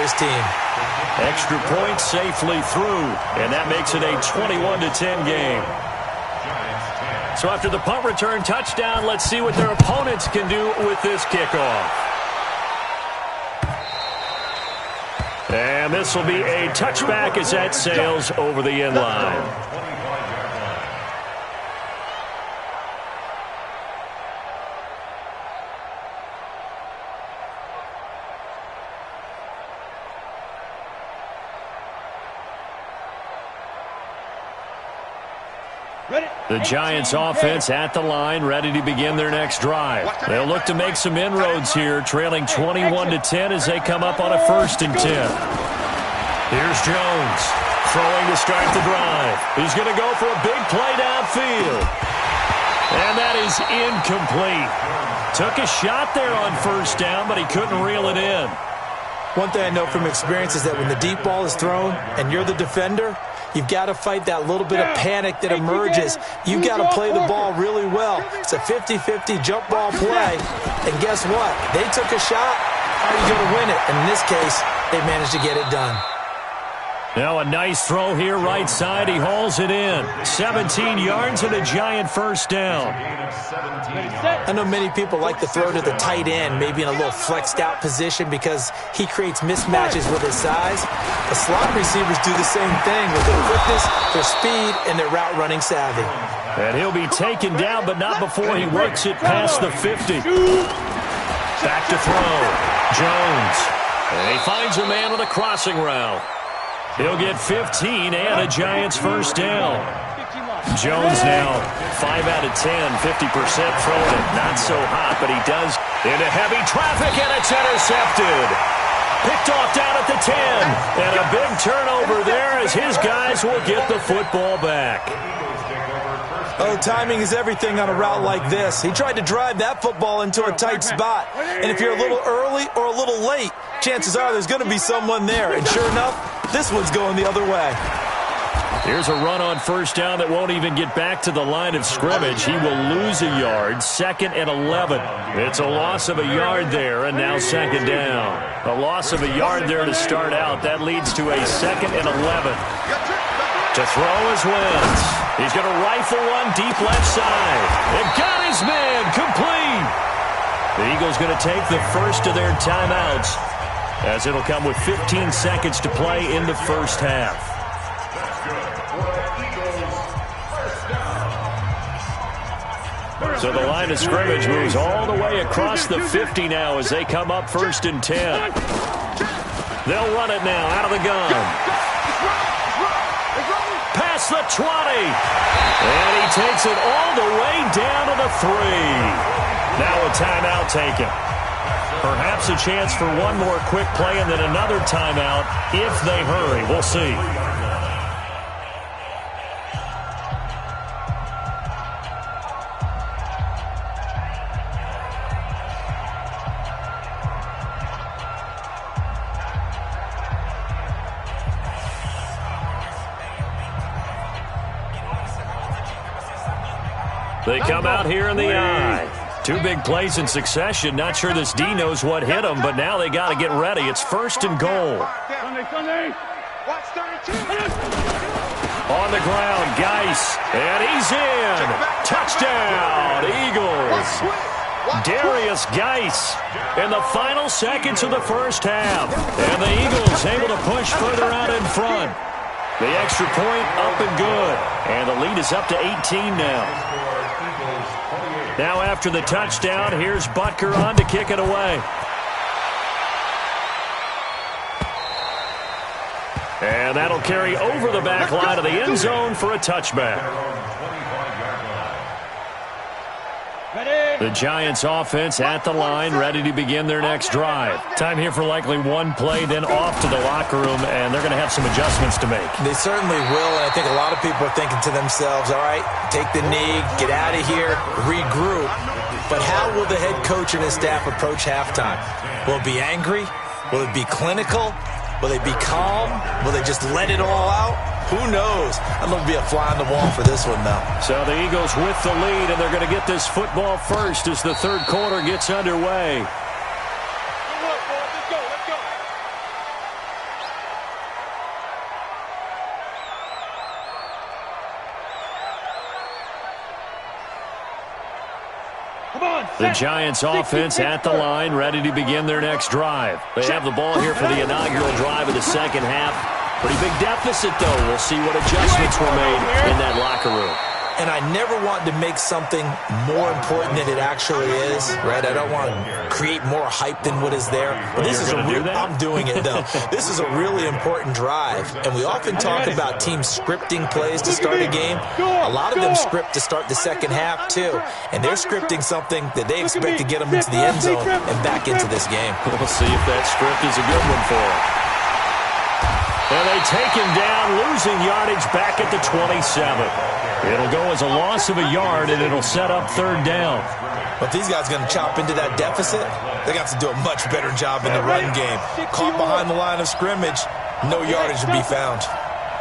his team. Extra point safely through, and that makes it a 21-10 game. So after the punt return touchdown, let's see what their opponents can do with this kickoff. And this will be a touchback as that sails over the end line. The Giants offense at the line, ready to begin their next drive. They'll look to make some inroads here, trailing 21-10 as they come up on a 1st and 10. Here's Jones, throwing to start the drive. He's going to go for a big play downfield. And that is incomplete. Took a shot there on 1st down, but he couldn't reel it in. One thing I know from experience is that when the deep ball is thrown and you're the defender, you've got to fight that little bit of panic that emerges. You've got to play the ball really well. It's a 50-50 jump ball play. And guess what? They took a shot. How are you going to win it? And in this case, they managed to get it done. Now a nice throw here right side. He hauls it in. 17 yards and a Giant 1st down. I know many people like to throw to the tight end, maybe in a little flexed out position because he creates mismatches with his size. The slot receivers do the same thing with their quickness, their speed, and their route running savvy. And he'll be taken down, but not before he works it past the 50. Back to throw. Jones. And he finds a man on a crossing route. He'll get 15 and a Giants 1st down. Jones now 5 out of 10, 50% throwing it. Not so hot, but he does into heavy traffic, and it's intercepted. Picked off down at the 10. And a big turnover there as his guys will get the football back. Oh, timing is everything on a route like this. He tried to drive that football into a tight spot. And if you're a little early or a little late, chances are there's going to be someone there. And sure enough, this one's going the other way. Here's a run on 1st down that won't even get back to the line of scrimmage. He will lose a yard, 2nd and 11. It's a loss of a yard there, and now 2nd down. A loss of a yard there to start out. That leads to a 2nd and 11. To throw is Wentz. He's going to rifle one deep left side. And got his man complete. The Eagles going to take the first of their timeouts as it'll come with 15 seconds to play in the 1st half. So the line of scrimmage moves all the way across the 50 now as they come up 1st and 10. They'll run it now out of the gun. Past the 20. And he takes it all the way down to the 3. Now a timeout taken. Perhaps a chance for one more quick play and then another timeout if they hurry. We'll see. They come out here in the eye. 2 big plays in succession. Not sure this D knows what hit him, but now they got to get ready. It's 1st and goal. On the ground, Geis, and he's in. Touchdown, Eagles. Darius Geis in the final seconds of the 1st half. And the Eagles able to push further out in front. The extra point up and good. And the lead is up to 18 now. Now after the touchdown, here's Butker on to kick it away. And that'll carry over the back line of the end zone for a touchback. The Giants offense at the line, ready to begin their next drive. Time here for likely one play, then off to the locker room, and they're going to have some adjustments to make. They certainly will, and I think a lot of people are thinking to themselves, all right, take the knee, get out of here, regroup. But how will the head coach and his staff approach halftime? Will it be angry? Will it be clinical? Will they be calm? Will they just let it all out? Who knows? I'm going to be a fly on the wall for this one, though. So the Eagles with the lead, and they're going to get this football first as the 3rd quarter gets underway. The Giants offense at the line, ready to begin their next drive. They have the ball here for the inaugural drive of the second half. Pretty big deficit, though. We'll see what adjustments were made in that locker room. And I never want to make something more important than it actually is, right? I don't want to create more hype than what is there. But this is I'm doing it, though. This is a really important drive. And we often talk about teams scripting plays to start a game. A lot of them script to start the second half, too. And they're scripting something that they expect to get them into the end zone and back into this game. We'll see if that script is a good one for them. And they take him down, losing yardage back at the 27. It'll go as a loss of a yard, and it'll set up third down. But these guys are going to chop into that deficit. They got to do a much better job in the run game. Caught behind the line of scrimmage, no yardage to be found.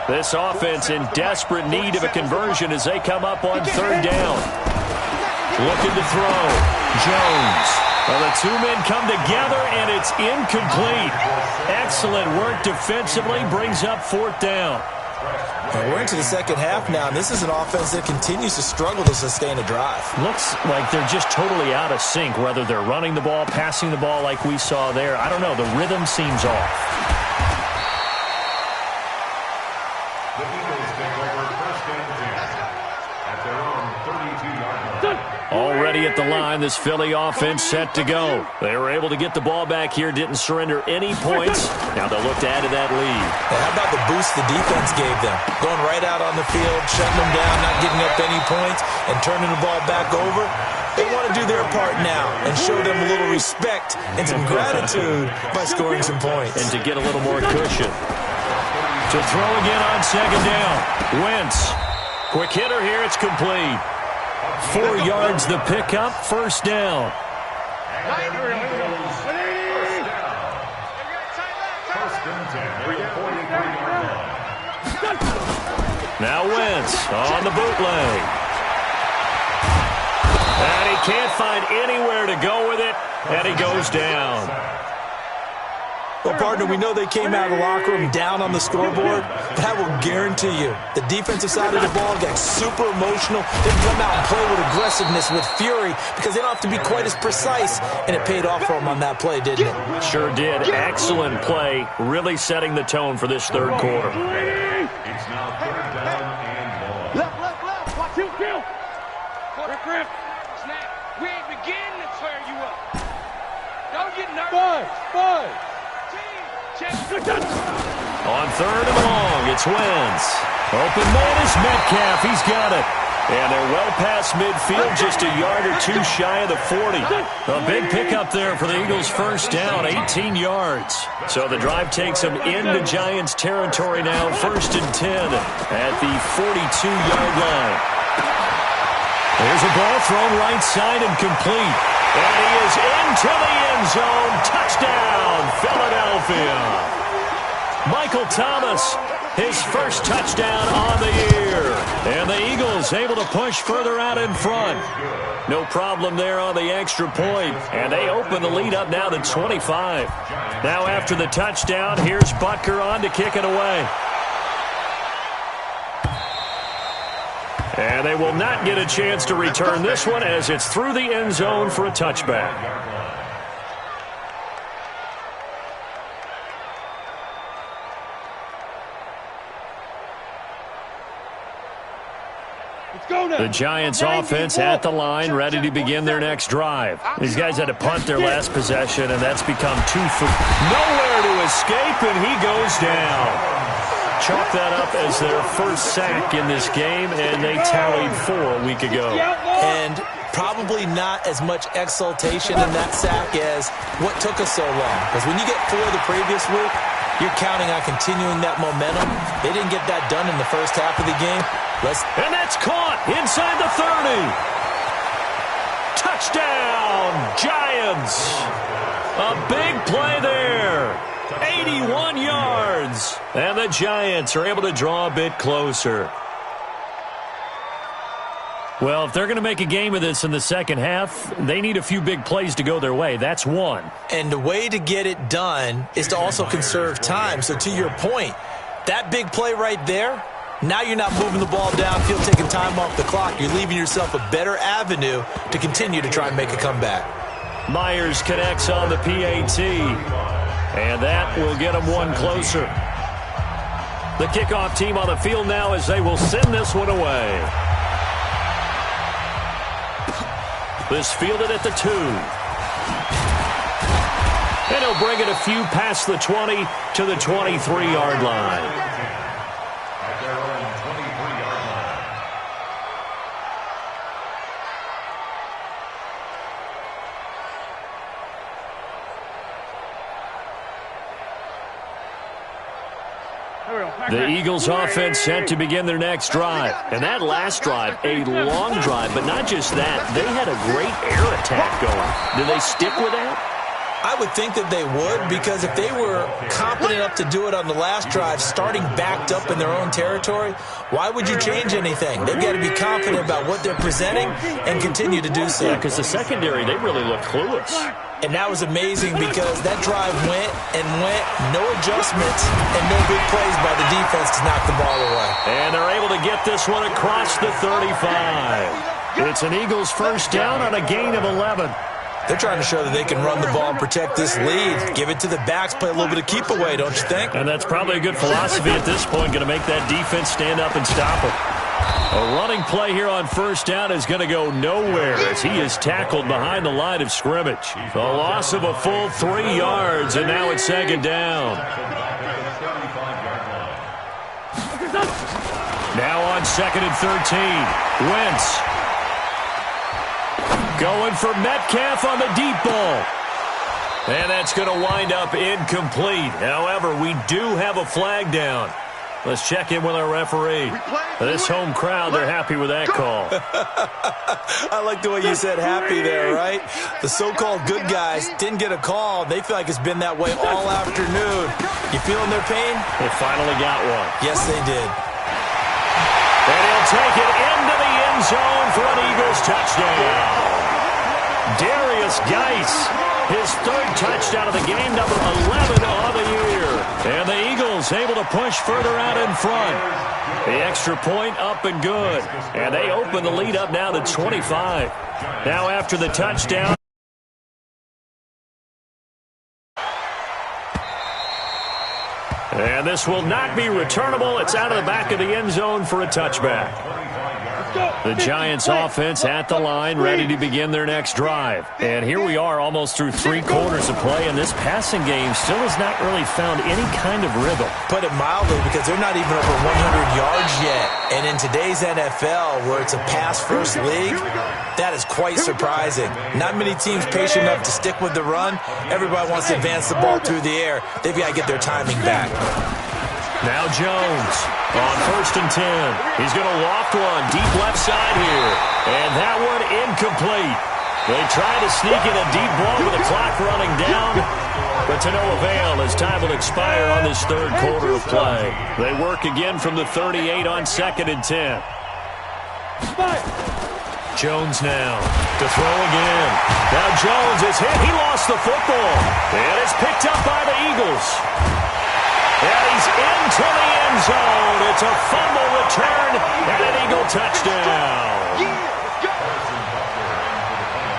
This offense in desperate need of a conversion as they come up on third down. Looking to throw. Jones. Well, the two men come together, and it's incomplete. Excellent work defensively, brings up fourth down. And we're into the second half now, and this is an offense that continues to struggle to sustain a drive. Looks like they're just totally out of sync, whether they're running the ball, passing the ball like we saw there. I don't know. The rhythm seems off. The Eagles take over first and 10 at their own 32-yard line. Already at the line, this Philly offense set to go. They were able to get the ball back here, didn't surrender any points. Now they'll look to add to that lead. And how about the boost the defense gave them? Going right out on the field, shutting them down, not giving up any points, and turning the ball back over. They want to do their part now and show them a little respect and some gratitude by scoring some points. And to get a little more cushion. To throw again on second down. Wentz. Quick hitter here, it's complete. 4 yards the pickup, first down. Now Wentz on the bootleg. And he can't find anywhere to go with it, and he goes down. Well, partner, we know they came out of the locker room down on the scoreboard, but I will guarantee you the defensive side of the ball got super emotional. They come out and play with aggressiveness, with fury, because they don't have to be quite as precise, and it paid off for them on that play, didn't it? Sure did. Excellent play, really setting the tone for this third quarter. It's now third down and long. Left. Watch him, kill. Grip. Snap. We ain't beginning to tear you up. Don't get nervous. Five. On third and long, it's Wentz. Open man is Metcalf. He's got it. And they're well past midfield, just a yard or two shy of the 40. A big pickup there for the Eagles' first down, 18 yards. So the drive takes them into Giants territory now, first and 10 at the 42-yard line. There's a ball thrown right side and complete. And he is into the end zone. Touchdown, Philadelphia. Michael Thomas, his first touchdown on the year. And the Eagles able to push further out in front. No problem there on the extra point. And they open the lead up now to 25. Now after the touchdown, here's Butker on to kick it away. And they will not get a chance to return this one as it's through the end zone for a touchback. The Giants offense at the line, ready to begin their next drive. These guys had to punt their last possession, and that's become nowhere to escape, and he goes down. Chalk that up as their first sack in this game, and they tallied 4 a week ago. And probably not as much exultation in that sack as what took us so long. Because when you get 4 the previous week, you're counting on continuing that momentum. They didn't get that done in the first half of the game. And that's caught inside the 30. Touchdown, Giants. A big play there. 81 yards. And the Giants are able to draw a bit closer. Well, if they're going to make a game of this in the second half, they need a few big plays to go their way. That's one. And the way to get it done is to also conserve time. So to your point, that big play right there, Now you're not moving the ball downfield, taking time off the clock. You're leaving yourself a better avenue to continue to try and make a comeback. Myers connects on the PAT, and that will get him one closer. The kickoff team on the field now as they will send this one away. This fielded at the 2. And he'll bring it a few past the 20 to the 23-yard line. At their own 23-yard line. The Eagles offense set to begin their next drive. And that last drive, a long drive, but not just that. They had a great air attack going. Do they stick with that? I would think that they would, because if they were competent enough to do it on the last drive, starting backed up in their own territory, why would you change anything? They've got to be confident about what they're presenting and continue to do so. Yeah, because the secondary, they really look clueless. And that was amazing because that drive went and went, no adjustments, and no big plays by the defense to knock the ball away. And they're able to get this one across the 35. It's an Eagles first down on a gain of 11. They're trying to show that they can run the ball and protect this lead. Give it to the backs, play a little bit of keep away, don't you think? And that's probably a good philosophy at this point, going to make that defense stand up and stop it. A running play here on first down is going to go nowhere as he is tackled behind the line of scrimmage. A loss of a full 3 yards, and now it's second down. Now on second and 13, Wentz. Going for Metcalf on the deep ball. And that's going to wind up incomplete. However, we do have a flag down. Let's check in with our referee. This home crowd, they're happy with that call. I like the way you said happy there, right? The so-called good guys didn't get a call. They feel like it's been that way all afternoon. You feeling their pain? They finally got one. Yes, they did. And he'll take it into the end zone for an Eagles touchdown. Darius Geis, his third touchdown of the game, number 11 on the year. And the Eagles able to push further out in front. The extra point up and good. And they open the lead up now to 25. Now after the touchdown. And this will not be returnable. It's out of the back of the end zone for a touchback. The Giants offense at the line, ready to begin their next drive. And here we are almost through 3 quarters of play, and this passing game still has not really found any kind of rhythm. Put it mildly, because they're not even over 100 yards yet. And in today's NFL, where it's a pass-first league, that is quite surprising. Not many teams patient enough to stick with the run. Everybody wants to advance the ball through the air. They've got to get their timing back. Now Jones on first and 10. He's going to loft one deep left side here. And that one incomplete. They try to sneak in a deep ball with the clock running down, but to no avail as time will expire on this third quarter of play. They work again from the 38 on second and 10. Jones now to throw again. Now Jones is hit. He lost the football. And it's picked up by the Eagles. And he's into the end zone. It's a fumble return and an Eagle touchdown.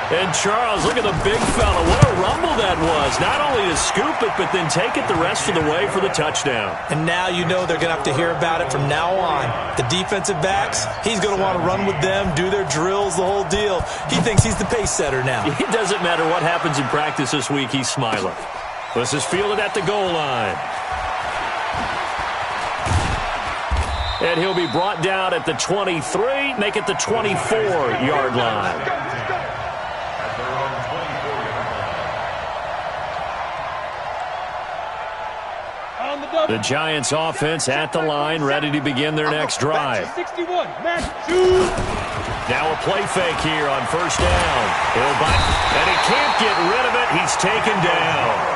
And Charles, look at the big fella. What a rumble that was. Not only to scoop it, but then take it the rest of the way for the touchdown. And now you know they're going to have to hear about it from now on. The defensive backs, he's going to want to run with them, do their drills, the whole deal. He thinks he's the pace setter now. It doesn't matter what happens in practice this week, he's smiling. This is fielded at the goal line. And he'll be brought down at the 23, make it the 24-yard line. The Giants offense at the line, ready to begin their next drive. Now a play fake here on first down. And he can't get rid of it. He's taken down.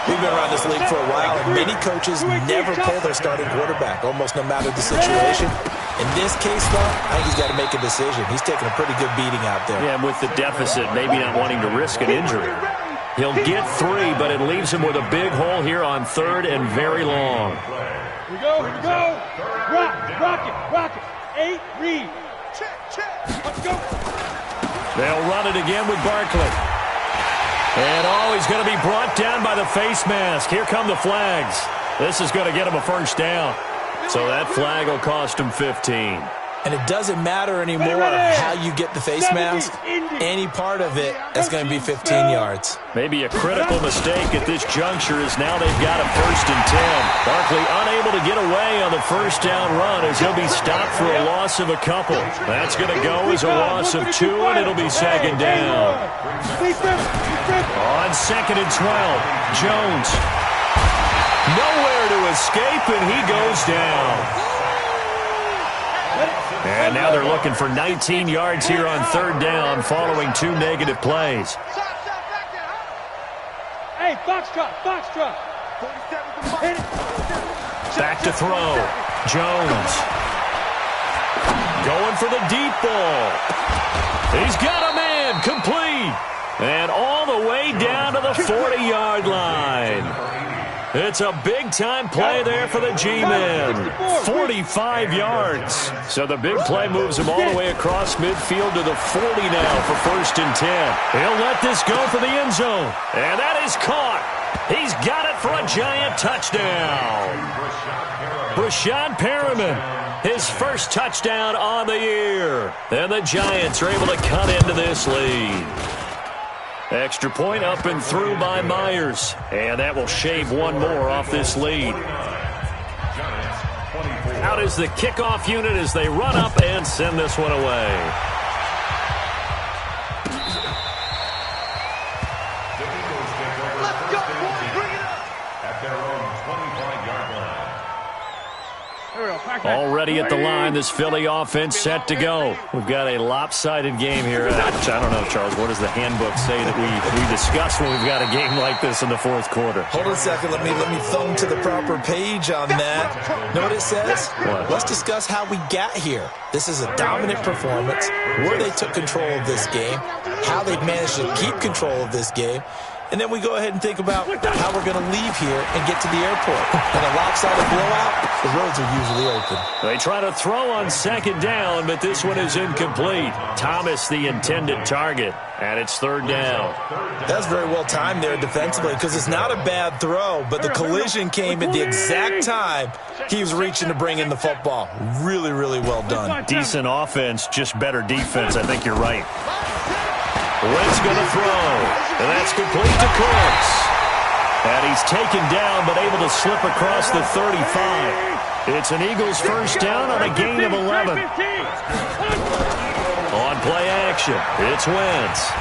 We've been around this league for a while, and many coaches never pull their starting quarterback, almost no matter the situation. In this case, though, I think he's got to make a decision. He's taking a pretty good beating out there. Yeah, with the deficit, maybe not wanting to risk an injury. He'll get 3, but it leaves him with a big hole here on 3rd and very long. Here we go. Rock it. 8, read. Check. Let's go. They'll run it again with Barkley. And he's going to be brought down by the face mask. Here come the flags. This is going to get him a first down. So that flag will cost him 15. And it doesn't matter anymore how you get the face mask. Any part of it is going to be 15 yards. Maybe a critical mistake at this juncture is now they've got a 1st and 10. Barkley unable to get away on the first down run as he'll be stopped for a loss of a couple. That's going to go as a loss of 2, and it'll be 2nd down. On 2nd and 12, Jones. Nowhere to escape, and he goes down. And now they're looking for 19 yards here on 3rd down following 2 negative plays. Hey, box drop. Back to throw. Jones. Going for the deep ball. He's got a man. Complete. And all the way down to the 40-yard line. It's a big-time play there for the G-men. 45 yards. So the big play moves him all the way across midfield to the 40 now for 1st and 10. He'll let this go for the end zone. And that is caught. He's got it for a giant touchdown. Brashad Perriman, his first touchdown on the year. And the Giants are able to cut into this lead. Extra point up and through by Myers. And that will shave one more off this lead. Out is the kickoff unit as they run up and send this one away. Let's go, boys, bring it up! At their own 25-yard line. Already at the line, this Philly offense set to go. We've got a lopsided game here. I don't know, Charles, what does the handbook say that we discuss when we've got a game like this in the 4th quarter? Hold on a second. Let me thumb to the proper page on that. Know what it says? What? Let's discuss how we got here. This is a dominant performance, where they took control of this game, how they've managed to keep control of this game, and then we go ahead and think about how we're going to leave here and get to the airport. In a lopsided blowout, the roads are usually open. They try to throw on 2nd down, but this one is incomplete. Thomas, the intended target, and it's 3rd down. That's very well timed there defensively because it's not a bad throw, but the collision came at the exact time he was reaching to bring in the football. Really, really well done. Decent offense, just better defense. I think you're right. Wentz going to throw, and that's complete to Cooks. And he's taken down, but able to slip across the 35. It's an Eagles first down on a gain of 11. On play action, it's Wentz.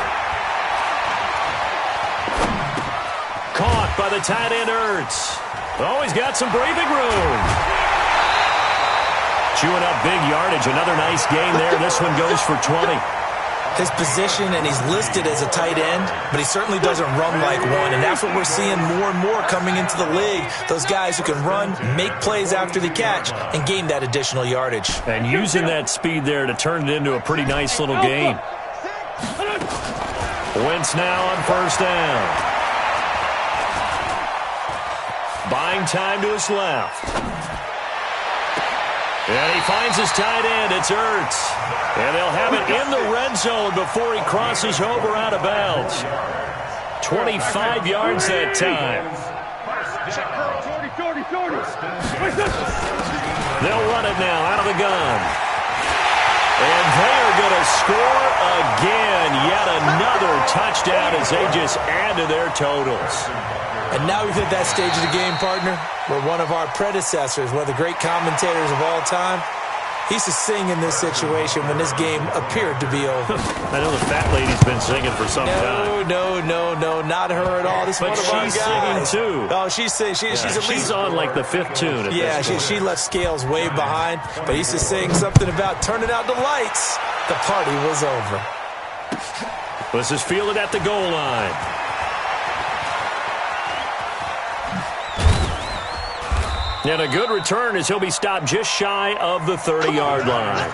Caught by the tight end Ertz. Oh, he's got some breathing room. Chewing up big yardage. Another nice gain there. This one goes for 20. His position, and he's listed as a tight end, but he certainly doesn't run like one, and that's what we're seeing more and more coming into the league. Those guys who can run, make plays after the catch, and gain that additional yardage. And using that speed there to turn it into a pretty nice little gain. Wentz now on 1st down. Buying time to his left. And he finds his tight end. It's Ertz. And they'll have it in the red zone before he crosses over out of bounds. 25 yards that time. They'll run it now out of the gun. And they're going to score again. Yet another touchdown as they just add to their totals. And now we've hit that stage of the game, partner, where one of our predecessors, one of the great commentators of all time, he used to sing in this situation when this game appeared to be over. I know the fat lady's been singing for some time. No, not her at all. This but is one of she's our guys. singing, too. Oh, she's at least on like the 5th tune. Yeah, she left Scales way behind, but he used to sing something about turning out the lights. The party was over. This is fielded at the goal line. And a good return as he'll be stopped just shy of the 30-yard line.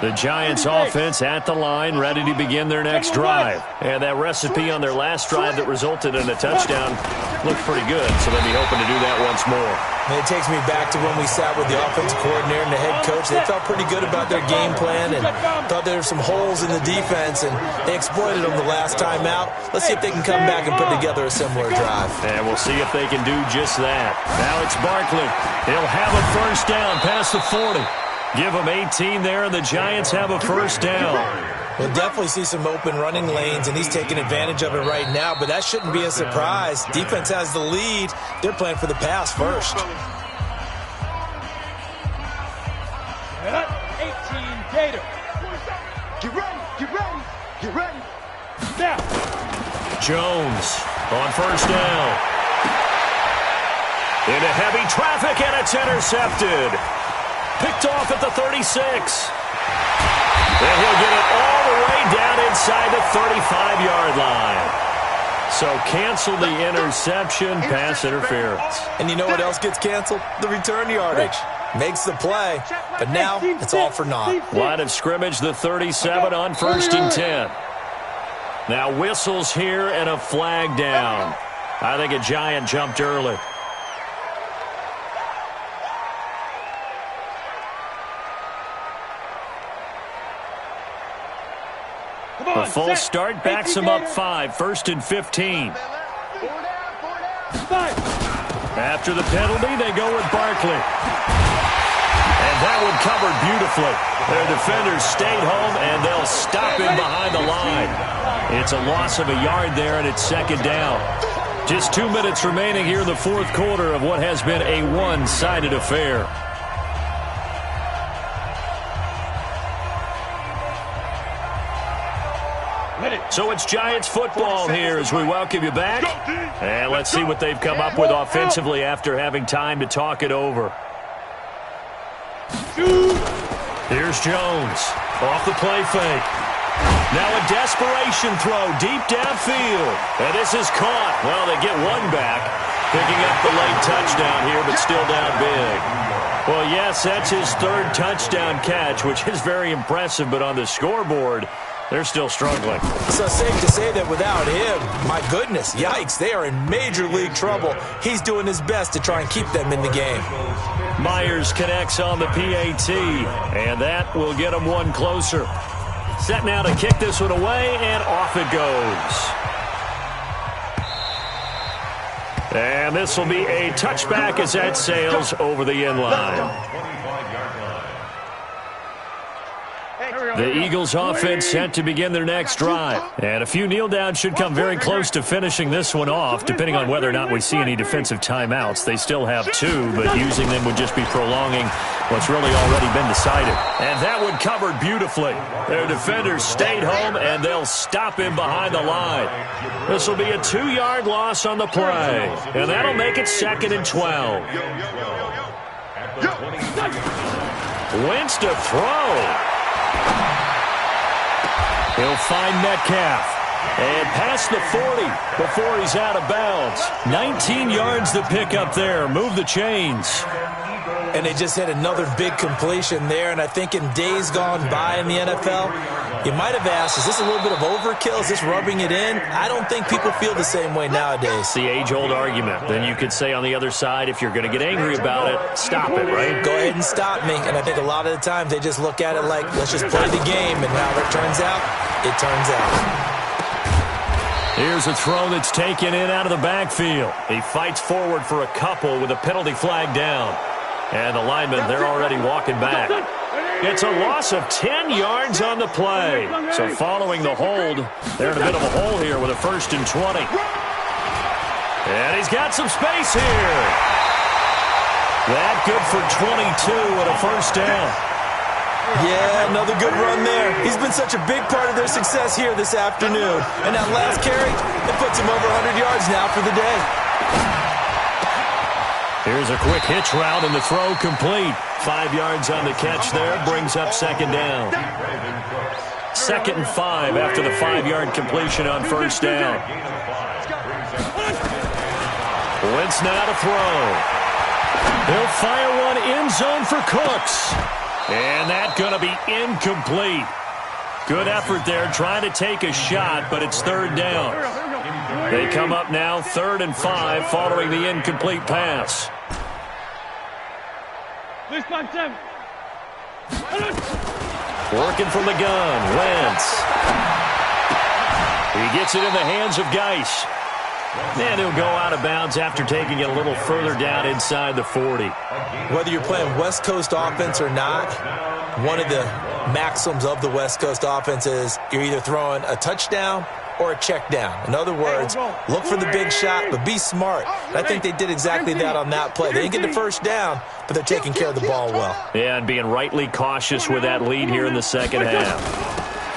The Giants offense at the line, ready to begin their next drive. And that recipe on their last drive that resulted in a touchdown looked pretty good, so they'll be hoping to do that once more. And it takes me back to when we sat with the offensive coordinator and the head coach. They felt pretty good about their game plan and thought there were some holes in the defense, and they exploited them the last time out. Let's see if they can come back and put together a similar drive. And we'll see if they can do just that. Now it's Barkley. He'll have a first down past the 40. Give them 18 there, and the Giants have a first down. We'll definitely see some open running lanes, and he's taking advantage of it right now, but that shouldn't be a surprise. Defense has the lead. They're playing for the pass first. 18 Gator. Get ready, get ready, get ready. Now. Jones on first down. Into heavy traffic, and it's intercepted. Picked off at the 36. And he'll get it all the way down inside the 35-yard line. So cancel the interception, pass interference. And you know what else gets canceled? The return yardage. Makes the play, but now it's all for naught. Line of scrimmage, the 37 on 1st and 10. Now whistles here and a flag down. I think a Giant jumped early. A full start backs him up 5, 1st and 15. After the penalty, they go with Barkley. And that one covered beautifully. Their defenders stayed home, and they'll stop him behind the line. It's a loss of a yard there, and it's second down. Just 2 minutes remaining here in the fourth quarter of what has been a one-sided affair. So it's Giants football here as we welcome you back. And let's see what they've come up with offensively after having time to talk it over. Here's Jones off the play fake. Now a desperation throw deep downfield. And this is caught. Well, they get one back. Picking up the late touchdown here, but still down big. Well, yes, that's his third touchdown catch, which is very impressive, but on the scoreboard, they're still struggling. So safe to say that without him, my goodness, yikes, they are in major league trouble. He's doing his best to try and keep them in the game. Myers connects on the PAT, and that will get him one closer. Set now to kick this one away, and off it goes. And this will be a touchback as that sails over the end line. The Eagles offense set to begin their next drive. And a few kneel downs should come very close to finishing this one off, depending on whether or not we see any defensive timeouts. They still have 2, but using them would just be prolonging what's really already been decided. And that one covered beautifully. Their defenders stayed home, and they'll stop him behind the line. This will be a 2-yard loss on the play. And that'll make it 2nd and 12. Wentz to throw. He'll find Metcalf. And past the 40 before he's out of bounds. 19 yards to pick up there. Move the chains. And they just had another big completion there. And I think in days gone by in the NFL, you might have asked, is this a little bit of overkill? Is this rubbing it in? I don't think people feel the same way nowadays. The age-old argument. Then you could say on the other side, if you're going to get angry about it, stop it, right? Go ahead and stop me. And I think a lot of the times they just look at it like, let's just play the game. And how it turns out, it turns out. Here's a throw that's taken in out of the backfield. He fights forward for a couple with a penalty flag down. And the linemen, they're already walking back. It's a loss of 10 yards on the play. So following the hold, they're in a bit of a hole here with a 1st and 20. And he's got some space here. That good for 22 and a first down. Yeah, another good run there. He's been such a big part of their success here this afternoon. And that last carry, it puts him over 100 yards now for the day. Here's a quick hitch route and the throw complete. 5 yards on the catch there, brings up 2nd down. 2nd and 5 after the 5-yard completion on 1st down. Wentz now to throw. He'll fire one end zone for Cooks. And that's going to be incomplete. Good effort there, trying to take a shot, but it's third down. They come up now 3rd and 5 following the incomplete pass. Working from the gun, Wentz. He gets it in the hands of Geis. And he'll go out of bounds after taking it a little further down inside the 40. Whether you're playing West Coast offense or not, one of the maxims of the West Coast offense is you're either throwing a touchdown or a check down. In other words, look for the big shot, but be smart. And I think they did exactly that on that play. They didn't get the first down, but they're taking care of the ball well. Yeah, and being rightly cautious with that lead here in the second half.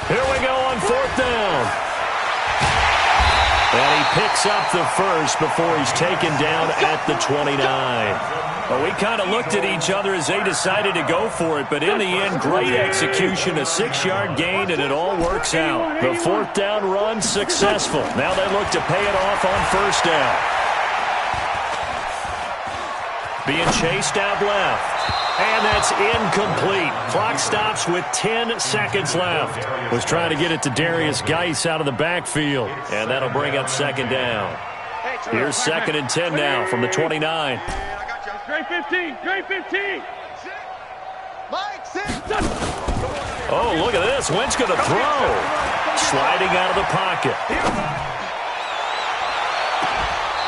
Here we go on 4th down. And he picks up the first before he's taken down at the 29. Well, we kind of looked at each other as they decided to go for it, but in the end, great execution, a 6-yard gain, and it all works out. The 4th down run successful. Now they look to pay it off on 1st down. Being chased out left. And that's incomplete. Clock stops with 10 seconds left. Was trying to get it to Darius Geis out of the backfield. And that'll bring up 2nd down. Here's 2nd and 10 now from the 29. Straight 15. Straight 15. Oh, look at this. Wentz going to throw. Sliding out of the pocket.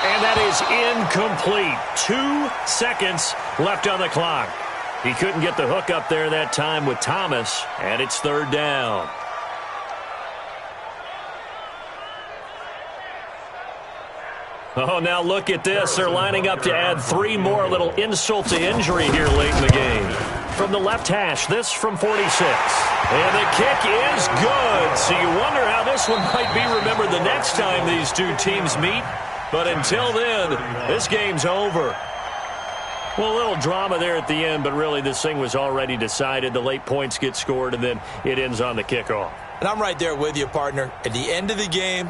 And that is incomplete. 2 seconds left on the clock. He couldn't get the hook up there that time with Thomas, and it's 3rd down. Oh, now look at this. They're lining up to add 3 more, little insult to injury here late in the game. From the left hash, this from 46. And the kick is good. So you wonder how this one might be remembered the next time these two teams meet. But until then, this game's over. Well, a little drama there at the end, but really this thing was already decided. The late points get scored, and then it ends on the kickoff. And I'm right there with you, partner. At the end of the game,